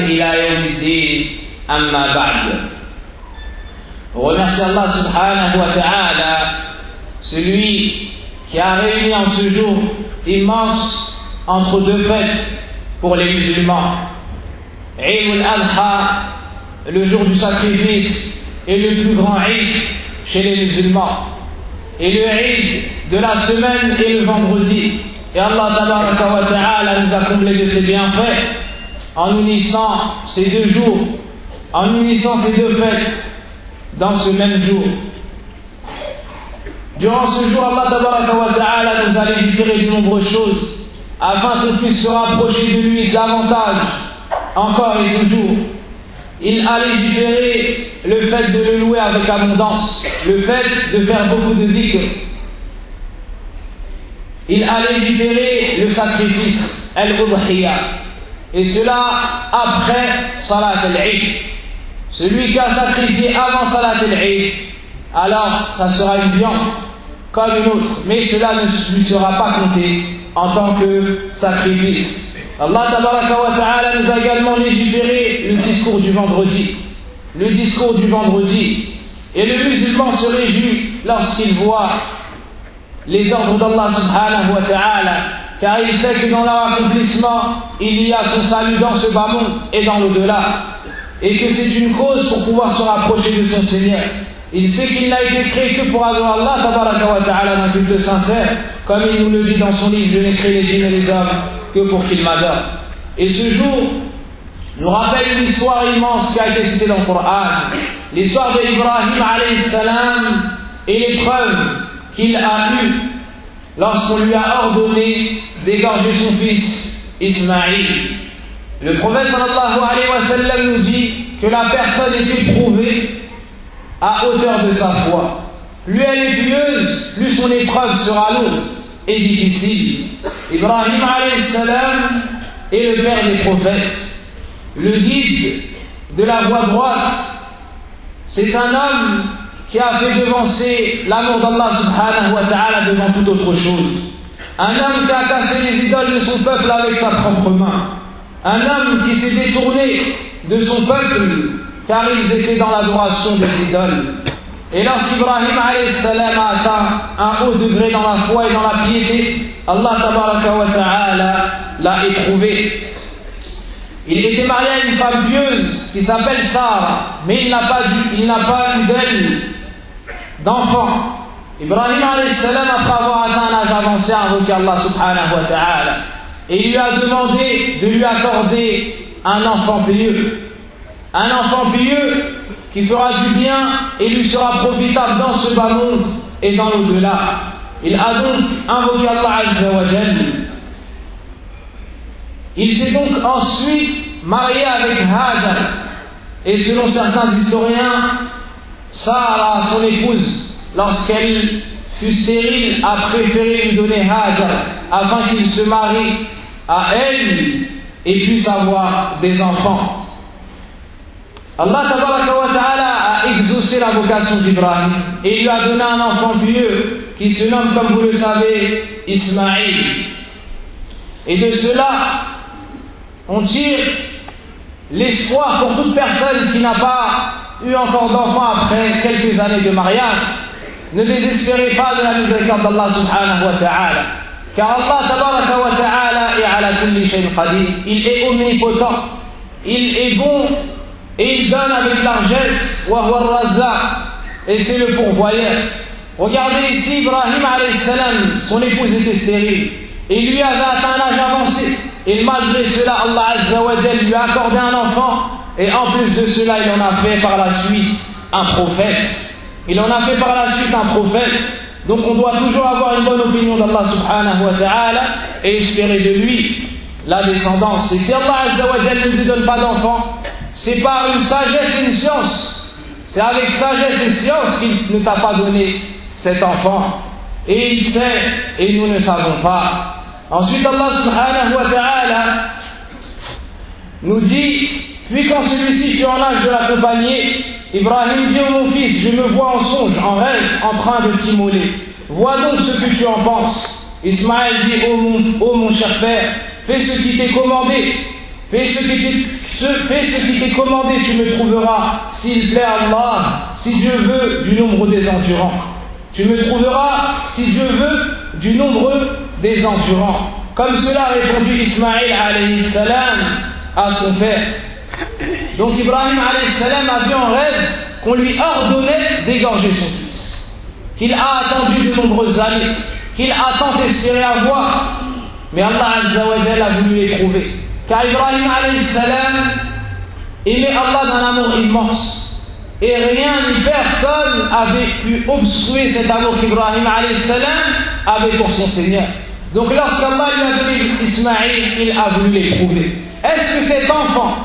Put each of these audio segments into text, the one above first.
إلى يوم الدين أما بعد. Remercie Allah subhanahu wa ta'ala, celui qui a réuni en ce jour immense entre deux fêtes pour les musulmans. Eid al-Adha, le jour du sacrifice, est le plus grand Eid chez les musulmans. Et le Eid de la semaine est le vendredi. Et Allah tabaraka wa ta'ala nous a comblé de ses bienfaits en unissant ces deux jours, en unissant ces deux fêtes dans ce même jour. Durant ce jour, Allah tabaraka wa ta'ala nous a légiféré de nombreuses choses afin qu'on puisse se rapprocher de lui davantage, encore et toujours. Il a légiféré le fait de le louer avec abondance, le fait de faire beaucoup de dhikr. Il a légiféré le sacrifice, al-udhiyya, et cela après Salat al-Eid. Celui qui a sacrifié avant Salat al-Eid, alors ça sera une viande comme une autre, mais cela ne lui sera pas compté en tant que sacrifice. Allah tabaraka wa ta'ala nous a également légiféré le discours du vendredi. Le discours du vendredi. Et le musulman se réjouit lorsqu'il voit les ordres d'Allah subhanahu wa ta'ala, car il sait que dans leur accomplissement, il y a son salut dans ce bas monde et dans l'au-delà. Et que c'est une cause pour pouvoir se rapprocher de son Seigneur. Il sait qu'il n'a été créé que pour adorer Allah tabaraka wa ta'ala d'un culte sincère, comme il nous le dit dans son livre, je n'ai créé les djinns et les hommes que pour qu'ils m'adorent. Et ce jour nous rappelle une histoire immense qui a été citée dans le Coran, l'histoire d'Ibrahim alayhi salam et l'épreuve qu'il a eue lorsqu'on lui a ordonné d'égorger son fils Ismaïl. Le prophète sallallahu alayhi wa sallam nous dit que la personne est éprouvée à hauteur de sa foi. Plus elle est pieuse, plus son épreuve sera lourde et difficile. Ibrahim alayhi salam est le père des prophètes, le guide de la voie droite. C'est un homme qui a fait devancer l'amour d'Allah subhanahu wa ta'ala devant toute autre chose. Un homme qui a cassé les idoles de son peuple avec sa propre main. Un homme qui s'est détourné de son peuple car ils étaient dans l'adoration des idoles. Et lorsqu'Ibrahim alayhi salam a atteint un haut degré dans la foi et dans la piété, Allah tabaraka wa ta'ala l'a éprouvé. Il était marié à une femme pieuse qui s'appelle Sarah, mais il n'a pas eu d'elle d'enfant. Ibrahim alayhi salam, après avoir atteint un âge avancé, a invoqué Allah subhanahu wa ta'ala et il lui a demandé de lui accorder un enfant pieux. Un enfant pieux qui fera du bien et lui sera profitable dans ce bas monde et dans l'au-delà. Il a donc invoqué Allah azza wa jalla. Il s'est donc ensuite marié avec Hajar. Et selon certains historiens, Sarah, son épouse, lorsqu'elle fut stérile, a préféré lui donner Hajar afin qu'il se marie à elle et puisse avoir des enfants. Allah tabaraka wa ta'ala a exaucé la vocation d'Ibrahim et il lui a donné un enfant pieux qui se nomme, comme vous le savez, Ismaïl. Et de cela, on tire l'espoir pour toute personne qui n'a pas eu encore d'enfant après quelques années de mariage. Ne désespérez pas de la miséricorde d'Allah subhanahu wa ta'ala, car Allah tabaraka wa ta'ala est ala kulli shay'in qadir. Il est omnipotent, il est bon et il donne avec largesse, wa huwa ar-razzaq, et c'est le pourvoyeur. Regardez ici, Ibrahim alayhi salam, son épouse était stérile et lui avait atteint un âge avancé, et malgré cela Allah azza wa jalla lui a accordé un enfant, et en plus de cela il en a fait par la suite un prophète. Il en a fait par la suite un prophète. Donc on doit toujours avoir une bonne opinion d'Allah subhanahu wa ta'ala et espérer de lui la descendance. Et si Allah azza wa jalla ne lui donne pas d'enfant, c'est par une sagesse et une science. C'est avec sagesse et science qu'il ne t'a pas donné cet enfant. Et il sait, et nous ne savons pas. Ensuite Allah subhanahu wa ta'ala nous dit, puis quand celui-ci fut en âge de l'accompagner, Ibrahim dit: oh mon fils, je me vois en songe, en rêve, en train de t'immoler. Vois donc ce que tu en penses. Ismaël dit: oh mon cher père, fais ce qui t'est commandé, fais ce fais ce qui t'est commandé, tu me trouveras, s'il plaît à Allah, si Dieu veut, du nombre des endurants. Tu me trouveras, si Dieu veut, du nombre des endurants. Comme cela a répondu Ismaïl alayhi salam à son père. Donc Ibrahim alayhi salam a vu en rêve qu'on lui ordonnait d'égorger son fils, qu'il a attendu de nombreuses années, qu'il a tant espéré avoir, mais Allah Azza wa Jalla a voulu l'éprouver. Car Ibrahim alayhi salam aimait Allah d'un amour immense. Et rien ni personne avait pu obstruer cet amour qu'Ibrahim alayhi salam avait pour son Seigneur. Donc lorsqu'Allah lui a donné Ismaïl, il a voulu l'éprouver. Est-ce que cet enfant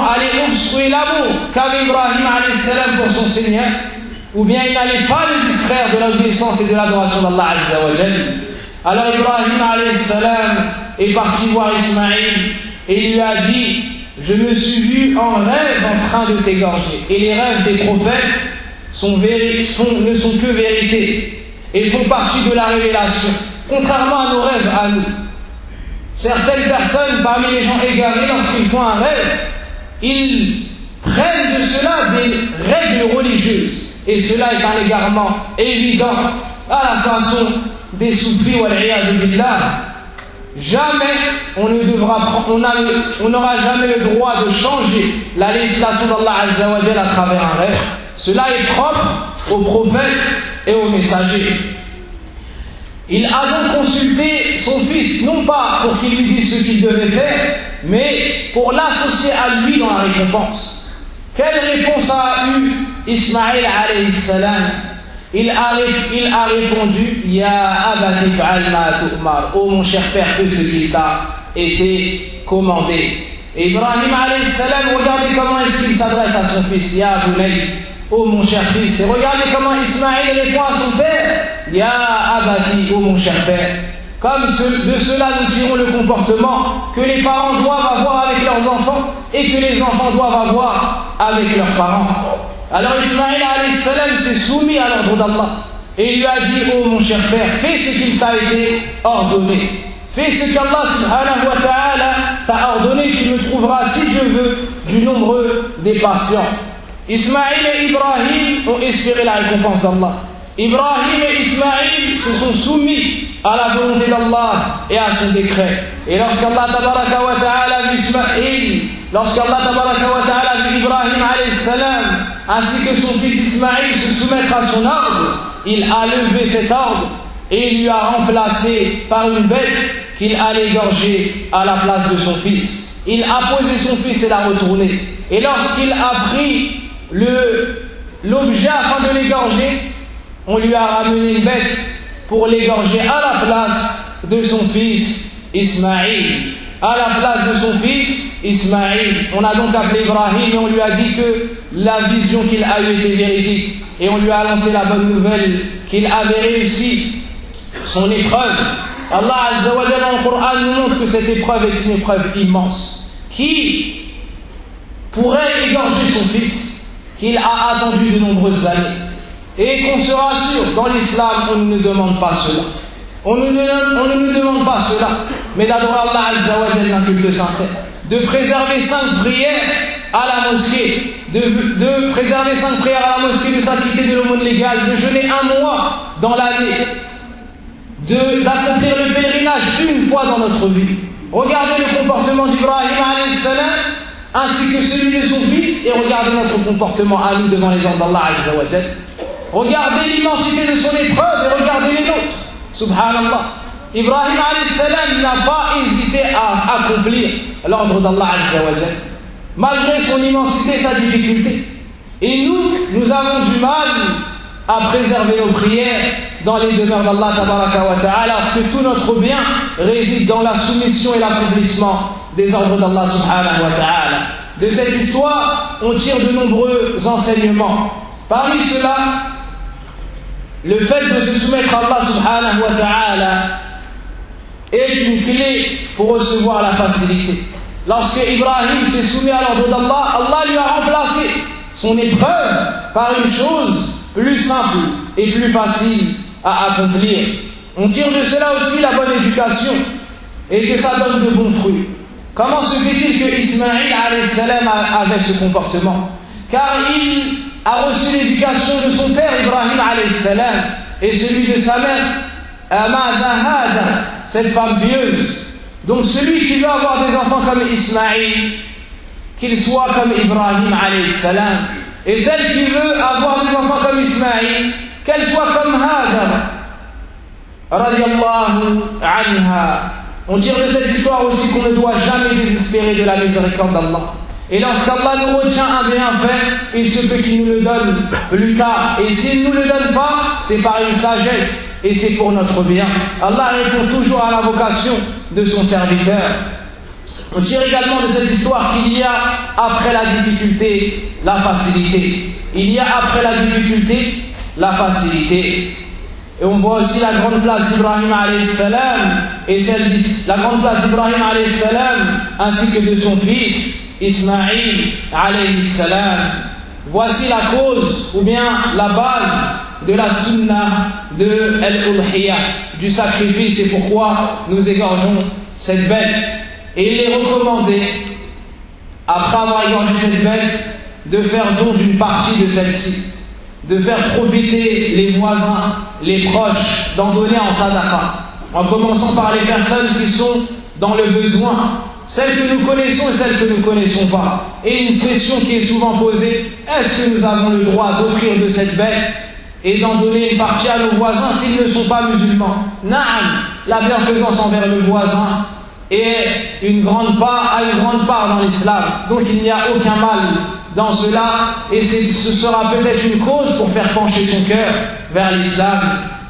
allait obstruer l'amour qu'avait Ibrahim alayhi salam pour son Seigneur, ou bien il n'allait pas le distraire de l'obéissance et de l'adoration d'Allah Azza wa Jalla? Alors Ibrahim alayhi salam est parti voir Ismaïl et il lui a dit: je me suis vu en rêve en train de t'égorger. Et les rêves des prophètes ne sont que vérité et font partie de la révélation, contrairement à nos rêves à nous. Certaines personnes parmi les gens égarés, lorsqu'ils font un rêve, ils prennent de cela des règles religieuses, et cela est un égarement évident à la façon des soufis wal iyad billah. Jamais on n'aura jamais le droit de changer la législation d'Allah Azza wa Jalla à travers un rêve. Cela est propre aux prophètes et aux messagers. Il a donc consulté son fils, non pas pour qu'il lui dise ce qu'il devait faire, mais pour l'associer à lui dans la récompense. Quelle réponse a eu Ismaïl alayhi salam? Il a répondu: Ya abati fa'al ma tu'mar. Oh mon cher père, fais ce qu'il t'a été commandé. Et Ibrahim alayhi salam, regardez comment est-ce qu'il s'adresse à son fils: Ya bunay, oh mon cher fils. Et regardez comment Ismaïl répond à son père: Ya abati, oh mon cher père. Comme de cela nous tirons le comportement que les parents doivent avoir avec leurs enfants et que les enfants doivent avoir avec leurs parents. Alors Ismaïl alayhi salam s'est soumis à l'ordre d'Allah et il lui a dit: oh mon cher père, fais ce qu'il t'a été ordonné. Fais ce qu'Allah subhanahu wa ta'ala t'a ordonné, tu me trouveras, si Dieu veut, du nombre des patients. Ismaïl et Ibrahim ont espéré la récompense d'Allah. Ibrahim et Ismaïl se sont soumis à la volonté d'Allah et à son décret. Et lorsqu'Allah tabaraka wa ta'ala vu Ismaïl, lorsqu'Allah tabaraka wa ta'ala vu Ibrahim alayhi salam ainsi que son fils Ismaïl se soumettre à son ordre, il a levé cet ordre et il lui a remplacé par une bête qu'il allait égorger à la place de son fils. Il a posé son fils et l'a retourné. Et lorsqu'il a pris l'objet afin de l'égorger, on lui a ramené une bête pour l'égorger à la place de son fils Ismaïl. À la place de son fils Ismaïl. On a donc appelé Ibrahim et on lui a dit que la vision qu'il a eue était véridique. Et on lui a annoncé la bonne nouvelle qu'il avait réussi son épreuve. Allah Azza wa Jalla dans le Coran nous montre que cette épreuve est une épreuve immense. Qui pourrait égorger son fils qu'il a attendu de nombreuses années? Et qu'on se rassure, dans l'islam, on ne demande pas cela. On ne nous demande pas cela, mais d'adorer Allah Azza wa Jalla d'un culte sincère, de préserver 5 prières à la mosquée, de préserver 5 prières à la mosquée, de s'acquitter de l'aumône légale, de jeûner 1 mois dans l'année, d'accomplir le pèlerinage une fois dans notre vie. Regardez le comportement d'Ibrahim alayhi salam ainsi que celui de son fils, et regardez notre comportement à nous devant les ordres d'Allah Azza wa Jalla. Regardez l'immensité de son épreuve et regardez les nôtres. Subhanallah. Ibrahim alayhi salam n'a pas hésité à accomplir l'ordre d'Allah Azza wa Jalla, malgré son immensité et sa difficulté. Et nous avons du mal à préserver nos prières dans les demeures d'Allah tabaraka wa ta'ala, alors que tout notre bien réside dans la soumission et l'accomplissement des ordres d'Allah subhanahu wa ta'ala. De cette histoire, on tire de nombreux enseignements. Parmi cela, le fait de se soumettre à Allah subhanahu wa ta'ala est une clé pour recevoir la facilité. Lorsque Ibrahim s'est soumis à l'ordre d'Allah, Allah lui a remplacé son épreuve par une chose plus simple et plus facile à accomplir. On tire de cela aussi la bonne éducation et que ça donne de bons fruits. Comment se fait-il que Ismaïl alayhi salam avait ce comportement? Car il a reçu l'éducation de son père Ibrahim alayhi salam et celui de sa mère cette femme pieuse. Donc celui qui veut avoir des enfants comme Ismaïl, qu'il soit comme Ibrahim alayhi salam, et celle qui veut avoir des enfants comme Ismaïl, qu'elle soit comme Hajar radiyallahu anha. On tire de cette histoire aussi qu'on ne doit jamais désespérer de la miséricorde d'Allah. Et lorsqu'Allah nous retient un bienfait, il se peut qu'il nous le donne plus tard. Et s'il ne nous le donne pas, c'est par une sagesse et c'est pour notre bien. Allah répond toujours à l'invocation de son serviteur. On tire également de cette histoire qu'il y a après la difficulté, la facilité. Il y a après la difficulté, la facilité. Et on voit aussi la grande place d'Ibrahim alayhi salam et la grande place d'Ibrahim alayhi salam ainsi que de son fils Ismaïl alayhi salam. Voici la cause ou bien la base de la sunna de al-udhiyah, du sacrifice, et pourquoi nous égorgeons cette bête. Et il est recommandé, après avoir égorgé cette bête, de faire don d'une partie de celle-ci, de faire profiter les voisins, les proches, d'en donner en sadaqa, en commençant par les personnes qui sont dans le besoin, celles que nous connaissons et celles que nous ne connaissons pas. Et une question qui est souvent posée: est-ce que nous avons le droit d'offrir de cette bête et d'en donner une partie à nos voisins s'ils ne sont pas musulmans? Naam, la bienfaisance envers le voisin est une grande part dans l'islam. Donc il n'y a aucun mal dans cela, et ce sera peut-être une cause pour faire pencher son cœur vers l'islam.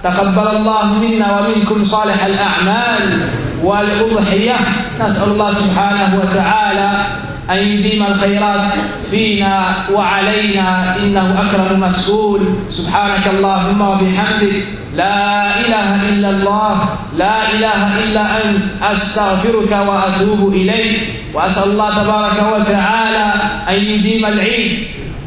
تقبل الله منا ومنكم صالح الأعمال والأضحية. نسأل الله سبحانه وتعالى أن يديم الخيرات فينا وعلينا، إنه أكرم مسؤول. سبحانك اللهم وبحمدك، لا إله إلا الله، لا إله إلا أنت، أستغفرك وأتوب إليك. وأسأل الله تبارك وتعالى أن يديم العيد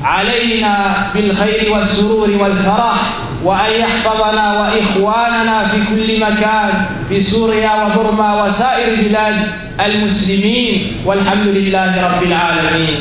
علينا بالخير والسرور والفرح، وأن يحفظنا وإخواننا في كل مكان، في سوريا وبرما وسائر بلاد المسلمين، والحمد لله رب العالمين.